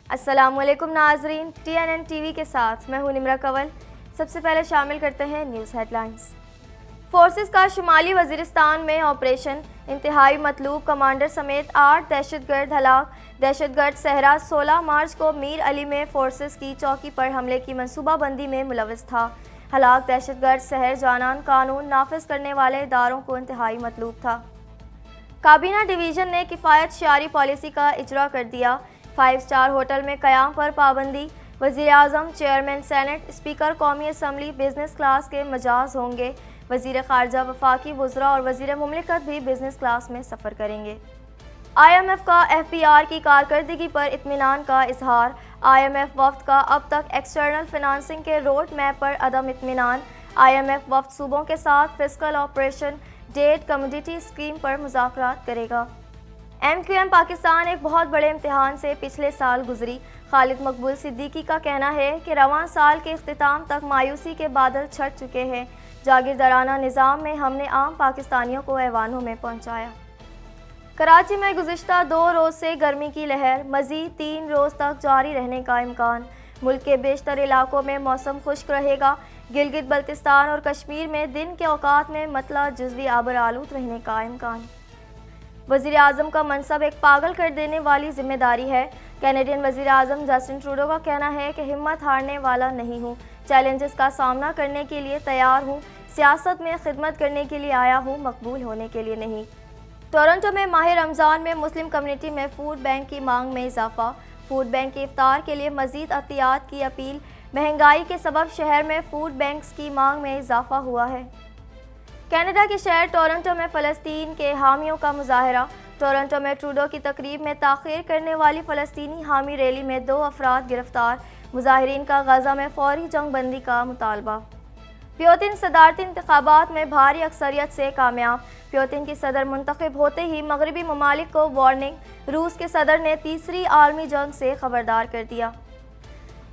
السلام علیکم ناظرین، TNN ٹی وی کے ساتھ میں ہوں نمرہ کنول۔ سب سے پہلے شامل کرتے ہیں نیوز ہیڈ لائنز۔ فورسز کا شمالی وزیرستان میں آپریشن، انتہائی مطلوب کمانڈر سمیت 8 دہشت گرد ہلاک۔ دہشت گرد صحرا 16 مارچ کو میر علی میں فورسز کی چوکی پر حملے کی منصوبہ بندی میں ملوث تھا۔ ہلاک دہشت گرد سحر جانان قانون نافذ کرنے والے اداروں کو انتہائی مطلوب تھا۔ کابینہ ڈویژن نے کفایت شعاری پالیسی کا اجرا کر دیا۔ 5 اسٹار ہوٹل میں قیام پر پابندی۔ وزیر اعظم، چیئرمین سینٹ، اسپیکر قومی اسمبلی بزنس کلاس کے مجاز ہوں گے۔ وزیر خارجہ، وفاقی وزراء اور وزیر مملکت بھی بزنس کلاس میں سفر کریں گے۔ IMF کا FPR کی کارکردگی پر اطمینان کا اظہار۔ IMF وفد کا اب تک ایکسٹرنل فنانسنگ کے روڈ میپ پر عدم اطمینان۔ IMF وفد صوبوں کے ساتھ fiscal operation debt commodity scheme پر مذاکرات کرے گا۔ MQM پاکستان ایک بہت بڑے امتحان سے پچھلے سال گزری۔ خالد مقبول صدیقی کا کہنا ہے کہ رواں سال کے اختتام تک مایوسی کے بادل چھٹ چکے ہیں۔ جاگیردارانہ نظام میں ہم نے عام پاکستانیوں کو ایوانوں میں پہنچایا۔ کراچی میں گزشتہ 2 روز سے گرمی کی لہر مزید 3 روز تک جاری رہنے کا امکان۔ ملک کے بیشتر علاقوں میں موسم خشک رہے گا۔ گلگت بلتستان اور کشمیر میں دن کے اوقات میں مطلع جزوی آبر آلود رہنے کا امکان۔ وزیر اعظم کا منصب ایک پاگل کر دینے والی ذمہ داری ہے۔ کینیڈین وزیر اعظم جسٹن ٹروڈو کا کہنا ہے کہ ہمت ہارنے والا نہیں ہوں، چیلنجز کا سامنا کرنے کے لیے تیار ہوں، سیاست میں خدمت کرنے کے لیے آیا ہوں، مقبول ہونے کے لیے نہیں۔ ٹورنٹو میں ماہ رمضان میں مسلم کمیونٹی میں فوڈ بینک کی مانگ میں اضافہ۔ فوڈ بینک کی افطار کے لیے مزید عطیات کی اپیل۔ مہنگائی کے سبب شہر میں فوڈ بینکس کی مانگ میں اضافہ ہوا ہے۔ کینیڈا کے شہر ٹورنٹو میں فلسطین کے حامیوں کا مظاہرہ۔ ٹورنٹو میں ٹروڈو کی تقریب میں تاخیر کرنے والی فلسطینی حامی ریلی میں 2 افراد گرفتار۔ مظاہرین کا غزہ میں فوری جنگ بندی کا مطالبہ۔ پیوتن صدارتی انتخابات میں بھاری اکثریت سے کامیاب۔ پیوتن کی صدر منتخب ہوتے ہی مغربی ممالک کو وارننگ۔ روس کے صدر نے تیسری عالمی جنگ سے خبردار کر دیا۔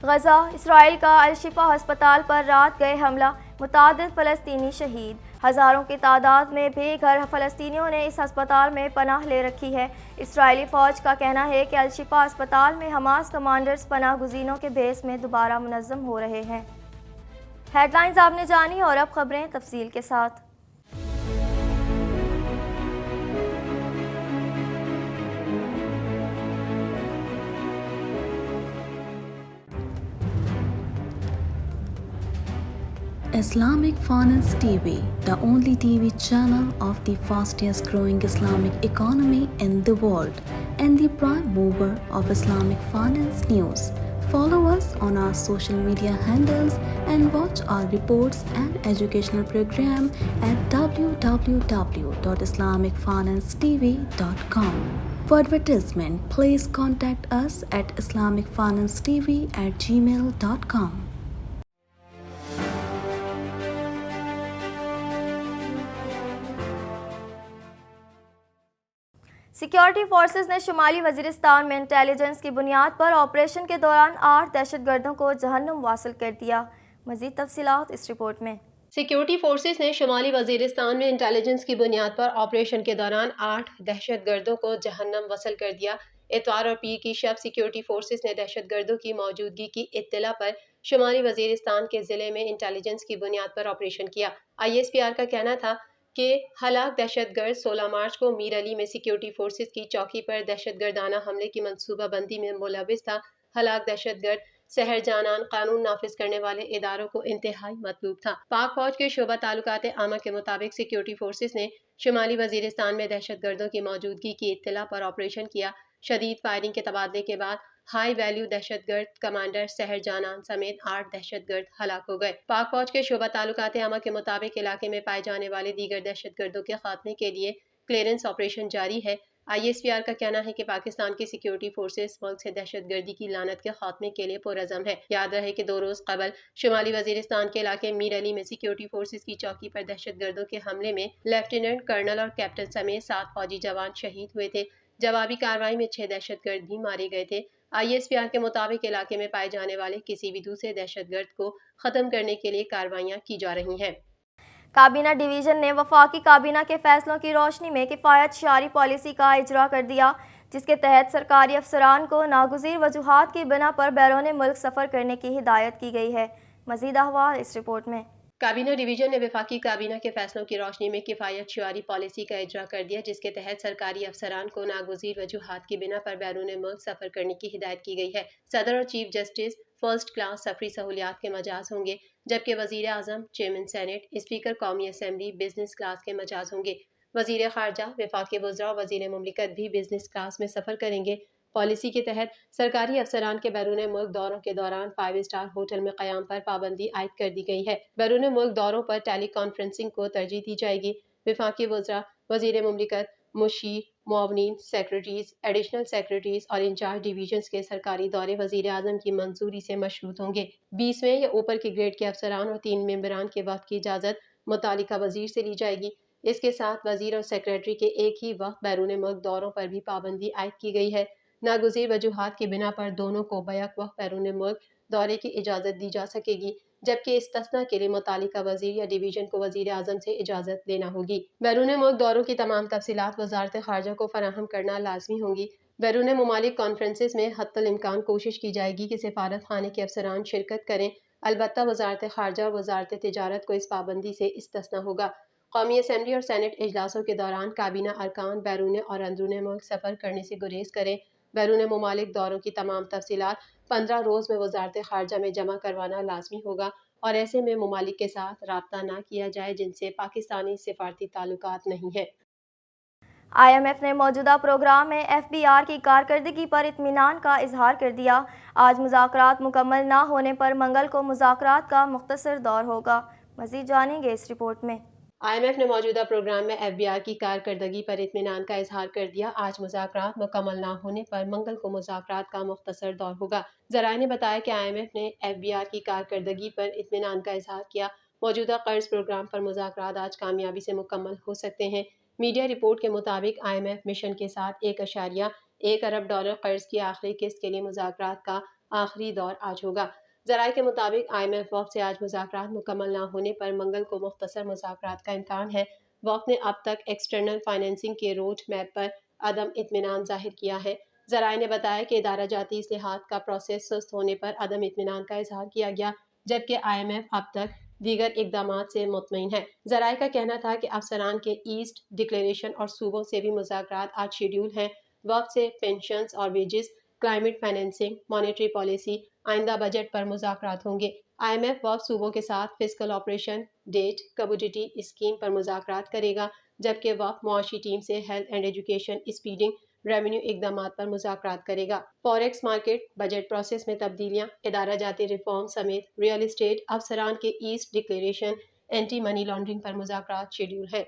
غزہ، اسرائیل کا الشفا ہسپتال پر رات گئے حملہ، متعدد فلسطینی شہید۔ ہزاروں کی تعداد میں بے گھر فلسطینیوں نے اس ہسپتال میں پناہ لے رکھی ہے۔ اسرائیلی فوج کا کہنا ہے کہ الشفا ہسپتال میں حماس کمانڈرز پناہ گزینوں کے بھیس میں دوبارہ منظم ہو رہے ہیں۔ ہیڈ لائنز آپ نے جانی اور اب خبریں تفصیل کے ساتھ۔ Islamic Finance TV, the only TV channel of the fastest growing Islamic economy in the world and the prime mover of Islamic finance news. Follow us on our social media handles and watch our reports and educational program at www.islamicfinancetv.com. For advertisement, please contact us at islamicfinancetv@gmail.com. Security forces نے شمالی وزیرستان میں intelligence کی بنیاد پر operation کے دوران 8 دہشت گردوں کو جہنم واصل کر دیا۔ مزید تفصیلات اس رپورٹ میں۔ سیکیورٹی فورسز نے شمالی وزیرستان میں انٹیلیجنس کی بنیاد پر آپریشن کے دوران 8 دہشت گردوں کو جہنم وصل کر دیا۔ اتوار اور پیر کی شب سیکیورٹی فورسز نے دہشت گردوں کی موجودگی کی اطلاع پر شمالی وزیرستان کے ضلع میں انٹیلیجنس کی بنیاد پر آپریشن کیا۔ ISPR کا کہنا تھا کہ ہلاک دہشت گرد 16 مارچ کو میر علی میں سیکیورٹی فورسز کی چوکی پر دہشت گردانہ حملے کی منصوبہ بندی میں ملوث تھا۔ ہلاک دہشت گرد سحر جانان قانون نافذ کرنے والے اداروں کو انتہائی مطلوب تھا۔ پاک فوج کے شعبہ تعلقات عامہ کے مطابق سیکیورٹی فورسز نے شمالی وزیرستان میں دہشت گردوں کی موجودگی کی اطلاع پر آپریشن کیا۔ شدید فائرنگ کے تبادلے کے بعد ہائی ویلیو دہشت گرد کمانڈر سحر جانان سمیت 8 دہشت گرد ہلاک ہو گئے۔ پاک فوج کے شعبہ تعلقات عامہ کے مطابق علاقے میں پائے جانے والے دیگر دہشت گردوں کے خاتمے کے لیے کلیئرنس آپریشن جاری ہے۔ ISPR کا کہنا ہے کہ پاکستان کی سیکیورٹی فورسز ملک سے دہشت گردی کی لعنت کے خاتمے کے لیے پرعزم ہے۔ یاد رہے کہ 2 روز قبل شمالی وزیرستان کے علاقے میر علی میں سیکیورٹی فورسز کی چوکی پر دہشت گردوں کے حملے میں لیفٹیننٹ کرنل اور کیپٹن سمیت 7 فوجی جوان شہید ہوئے تھے۔ جوابی کارروائی میں 6 دہشت گرد بھی مارے گئے تھے۔ ISPR کے مطابق علاقے میں پائے جانے والے کسی بھی دوسرے دہشت گرد کو ختم کرنے کے لیے کارروائیاں کی جا رہی ہیں۔ کابینہ ڈویژن نے وفاقی کابینہ کے فیصلوں کی روشنی میں کفایت شعاری پالیسی کا اجرا کر دیا۔ جس کے تحت سرکاری افسران کو ناگزیر وجوہات کی بنا پر بیرون ملک سفر کرنے کی ہدایت کی گئی ہے۔ مزید احوال اس رپورٹ میں۔ کابینہ ڈویژن نے وفاقی کابینہ کے فیصلوں کی روشنی میں کفایت شعاری پالیسی کا اجرا کر دیا، جس کے تحت سرکاری افسران کو ناگزیر وجوہات کی بنا پر بیرون ملک سفر کرنے کی ہدایت کی گئی ہے۔ صدر اور چیف جسٹس فرسٹ کلاس سفری سہولیات کے مجاز ہوں گے، جبکہ وزیر اعظم، چیئرمین سینیٹ، اسپیکر قومی اسمبلی بزنس کلاس کے مجاز ہوں گے۔ وزیر خارجہ، وفاقی وزراء اور وزیر مملکت بھی بزنس کلاس میں سفر کریں گے۔ پالیسی کے تحت سرکاری افسران کے بیرون ملک دوروں کے دوران 5 اسٹار ہوٹل میں قیام پر پابندی عائد کر دی گئی ہے۔ بیرون ملک دوروں پر ٹیلی کانفرنسنگ کو ترجیح دی جائے گی۔ وفاقی وزراء، وزیر مملکت، مشیر، معاونین، سیکرٹریز، ایڈیشنل سیکرٹریز اور انچارج ڈویژنز کے سرکاری دورے وزیر اعظم کی منظوری سے مشروط ہوں گے۔ 20ویں یا اوپر کے گریڈ کے افسران اور 3 ممبران کے وفد کی اجازت متعلقہ وزیر سے لی جائے گی۔ اس کے ساتھ وزیر اور سیکرٹری کے ایک ہی وقت بیرون ملک دوروں پر بھی پابندی عائد کی گئی ہے۔ ناگزیر وجوہات کی بنا پر دونوں کو بیک وقت بیرون ملک دورے کی اجازت دی جا سکے گی، جبکہ استثناء کے لیے متعلقہ وزیر یا ڈویژن کو وزیر اعظم سے اجازت لینا ہوگی۔ بیرون ملک دوروں کی تمام تفصیلات وزارت خارجہ کو فراہم کرنا لازمی ہوں گی۔ بیرون ممالک کانفرنسز میں حتی الامکان کوشش کی جائے گی کہ سفارت خانے کے افسران شرکت کریں، البتہ وزارت خارجہ اور وزارت تجارت کو اس پابندی سے استثناء ہوگا۔ قومی اسمبلی اور سینیٹ اجلاسوں کے دوران کابینہ ارکان بیرون اور اندرون ملک سفر کرنے سے گریز کریں۔ بیرون ممالک دوروں کی تمام تفصیلات 15 روز میں وزارت خارجہ میں جمع کروانا لازمی ہوگا، اور ایسے میں ممالک کے ساتھ رابطہ نہ کیا جائے جن سے پاکستانی سفارتی تعلقات نہیں ہیں۔ IMF نے موجودہ پروگرام میں FBR کی کارکردگی پر اطمینان کا اظہار کر دیا۔ آج مذاکرات مکمل نہ ہونے پر منگل کو مذاکرات کا مختصر دور ہوگا۔ مزید جانیں گے اس رپورٹ میں۔ IMF نے موجودہ پروگرام میں FBR کی کارکردگی پر اطمینان کا اظہار کر دیا۔ آج مذاکرات مکمل نہ ہونے پر منگل کو مذاکرات کا مختصر دور ہوگا۔ ذرائع نے بتایا کہ IMF نے FBR کی کارکردگی پر اطمینان کا اظہار کیا۔ موجودہ قرض پروگرام پر مذاکرات آج کامیابی سے مکمل ہو سکتے ہیں۔ میڈیا رپورٹ کے مطابق IMF مشن کے ساتھ $1.1 ارب قرض کی آخری قسط کے لیے مذاکرات کا آخری دور آج ہوگا۔ ذرائع کے مطابق IMF وفد سے آج مذاکرات مکمل نہ ہونے پر منگل کو مختصر مذاکرات کا امکان ہے۔ وفد نے اب تک ایکسٹرنل فائنینسنگ کے روڈ میپ پر عدم اطمینان ظاہر کیا ہے۔ ذرائع نے بتایا کہ ادارہ جاتی اصلاحات کا پروسیس سست ہونے پر عدم اطمینان کا اظہار کیا گیا، جبکہ IMF اب تک دیگر اقدامات سے مطمئن ہے۔ ذرائع کا کہنا تھا کہ افسران کے ایسٹ ڈکلیریشن اور صوبوں سے بھی مذاکرات آج شیڈول ہیں۔ وفد سے پینشنز اور wages, climate financing, monetary policy, آئندہ بجٹ پر مذاکرات ہوں گے۔ IMF وفد صوبوں کے ساتھ fiscal operation debt commodity scheme پر مذاکرات کرے گا، جبکہ وفد معاشی ٹیم سے health and education, spending, revenue اقدامات پر مذاکرات کرے گا۔ فوریکس مارکیٹ، بجٹ پروسیس میں تبدیلیاں، ادارہ جاتی ریفارم سمیت ریئل اسٹیٹ، افسران کے asset declaration, anti money laundering پر مذاکرات شیڈول ہیں۔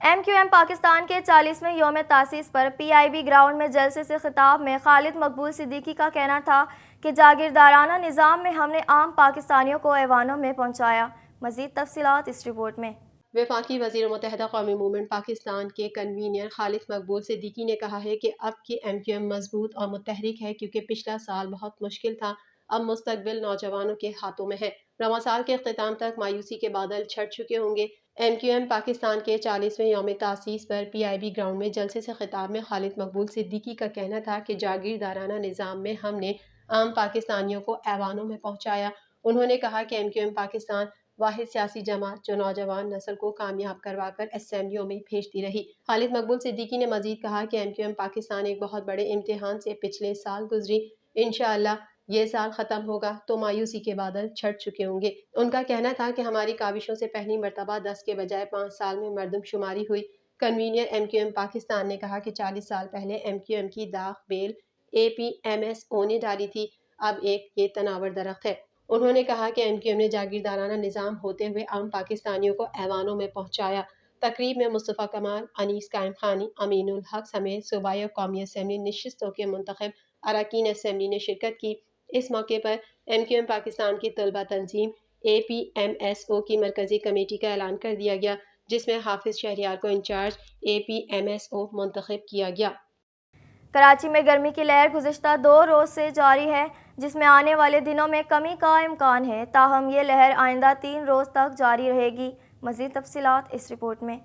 MQM پاکستان کے 40ویں یوم تاسیس پر PIB گراؤنڈ میں جلسے سے خطاب میں خالد مقبول صدیقی کا کہنا تھا کہ جاگیردارانہ نظام میں ہم نے عام پاکستانیوں کو ایوانوں میں پہنچایا۔ مزید تفصیلات اس رپورٹ میں۔ وفاقی وزیر متحدہ قومی موومنٹ پاکستان کے کنوینر خالد مقبول صدیقی نے کہا ہے کہ اب کی MQM مضبوط اور متحرک ہے، کیونکہ پچھلا سال بہت مشکل تھا، اب مستقبل نوجوانوں کے ہاتھوں میں ہے۔ رواں سال کے اختتام تک مایوسی کے بادل چھٹ چکے ہوں گے۔ MQM پاکستان کے 40ویں یوم تاسیس پر PIB گراؤنڈ میں جلسے سے خطاب میں خالد مقبول صدیقی کا کہنا تھا کہ جاگیردارانہ نظام میں ہم نے عام پاکستانیوں کو ایوانوں میں پہنچایا۔ انہوں نے کہا کہ MQM پاکستان واحد سیاسی جماعت جو نوجوان نسل کو کامیاب کروا کر اسمبلیوں میں بھیجتی رہی۔ خالد مقبول صدیقی نے مزید کہا کہ MQM پاکستان ایک بہت بڑے امتحان سے پچھلے سال گزری، انشاءاللہ یہ سال ختم ہوگا تو مایوسی کے بادل چھٹ چکے ہوں گے۔ ان کا کہنا تھا کہ ہماری کاوشوں سے پہلی مرتبہ 10 کے بجائے 5 سال میں مردم شماری ہوئی۔ کنوینر MQM پاکستان نے کہا کہ 40 سال پہلے MQM کی داغ بیل APMSO نے ڈالی تھی، اب یہ تناور درخت ہے۔ انہوں نے کہا کہ MQM نے جاگیردارانہ نظام ہوتے ہوئے عام پاکستانیوں کو ایوانوں میں پہنچایا۔ تقریب میں مصطفیٰ کمال، انیس قائم خانی، امین الحق سمیت صوبائی اور قومی اسمبلی نشستوں کے منتخب اراکین اسمبلی نے شرکت کی۔ اس موقع پر MQM پاکستان کی طلبہ تنظیم APMSO کی مرکزی کمیٹی کا اعلان کر دیا گیا، جس میں حافظ شہریار کو انچارج APMSO منتخب کیا گیا۔ کراچی میں گرمی کی لہر گزشتہ 2 روز سے جاری ہے، جس میں آنے والے دنوں میں کمی کا امکان ہے، تاہم یہ لہر آئندہ 3 روز تک جاری رہے گی۔ مزید تفصیلات اس رپورٹ میں۔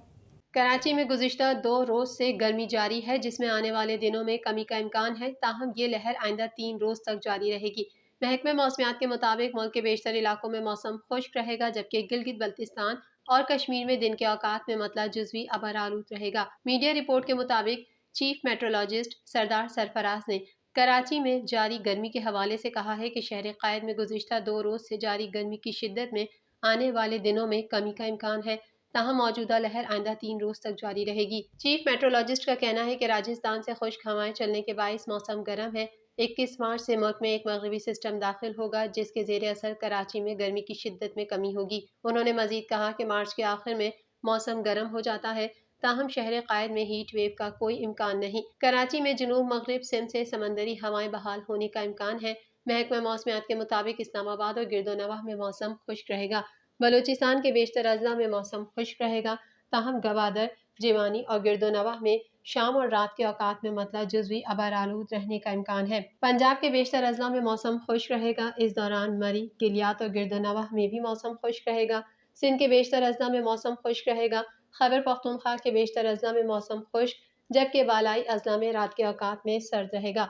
کراچی میں گزشتہ 2 روز سے گرمی جاری ہے، جس میں آنے والے دنوں میں کمی کا امکان ہے، تاہم یہ لہر آئندہ 3 روز تک جاری رہے گی۔ محکمہ موسمیات کے مطابق ملک کے بیشتر علاقوں میں موسم خشک رہے گا، جبکہ گلگت بلتستان اور کشمیر میں دن کے اوقات میں مطلع جزوی ابر آلود رہے گا۔ میڈیا رپورٹ کے مطابق چیف میٹرولوجسٹ سردار سرفراز نے کراچی میں جاری گرمی کے حوالے سے کہا ہے کہ شہر قائد میں گزشتہ 2 روز سے جاری گرمی کی شدت میں آنے والے دنوں میں کمی کا امکان ہے، تاہم موجودہ لہر آئندہ 3 روز تک جاری رہے گی۔ چیف میٹرولوجسٹ کا کہنا ہے کہ راجستھان سے خشک ہوائیں چلنے کے باعث موسم گرم ہے۔ 21 مارچ سے ملک میں ایک مغربی سسٹم داخل ہوگا، جس کے زیر اثر کراچی میں گرمی کی شدت میں کمی ہوگی۔ انہوں نے مزید کہا کہ مارچ کے آخر میں موسم گرم ہو جاتا ہے، تاہم شہر قائد میں ہیٹ ویو کا کوئی امکان نہیں۔ کراچی میں جنوب مغرب سمت سے سمندری ہوائیں بحال ہونے کا امکان ہے۔ محکمہ موسمیات کے مطابق اسلام آباد اور گرد و نواح میں موسم خشک رہے گا۔ بلوچستان کے بیشتر اضلاع میں موسم خشک رہے گا، تاہم گوادر، جیوانی اور گرد و نواح میں شام اور رات کے اوقات میں مطلع جزوی ابر آلود رہنے کا امکان ہے۔ پنجاب کے بیشتر اضلاع میں موسم خشک رہے گا، اس دوران مری، گلیات اور گرد و نواح میں بھی موسم خشک رہے گا۔ سندھ کے بیشتر اضلاع میں موسم خشک رہے گا، خیبر پختونخوا کے بیشتر اضلاع میں موسم خشک، جبکہ بالائی اضلاع میں رات کے اوقات میں سرد رہے گا۔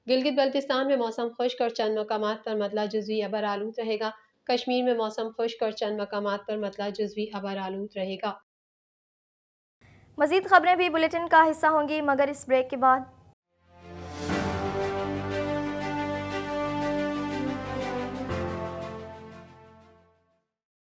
گلگت بلتستان میں موسم خشک اور چند مقامات پر مطلع جزوی ابر آلود رہے گا۔ کشمیر میں موسم خشک اور چند مقامات پر مطلع جزوی ابر آلود رہے گا۔ مزید خبریں بھی بلیٹن کا حصہ ہوں گی، مگر اس بریک کے بعد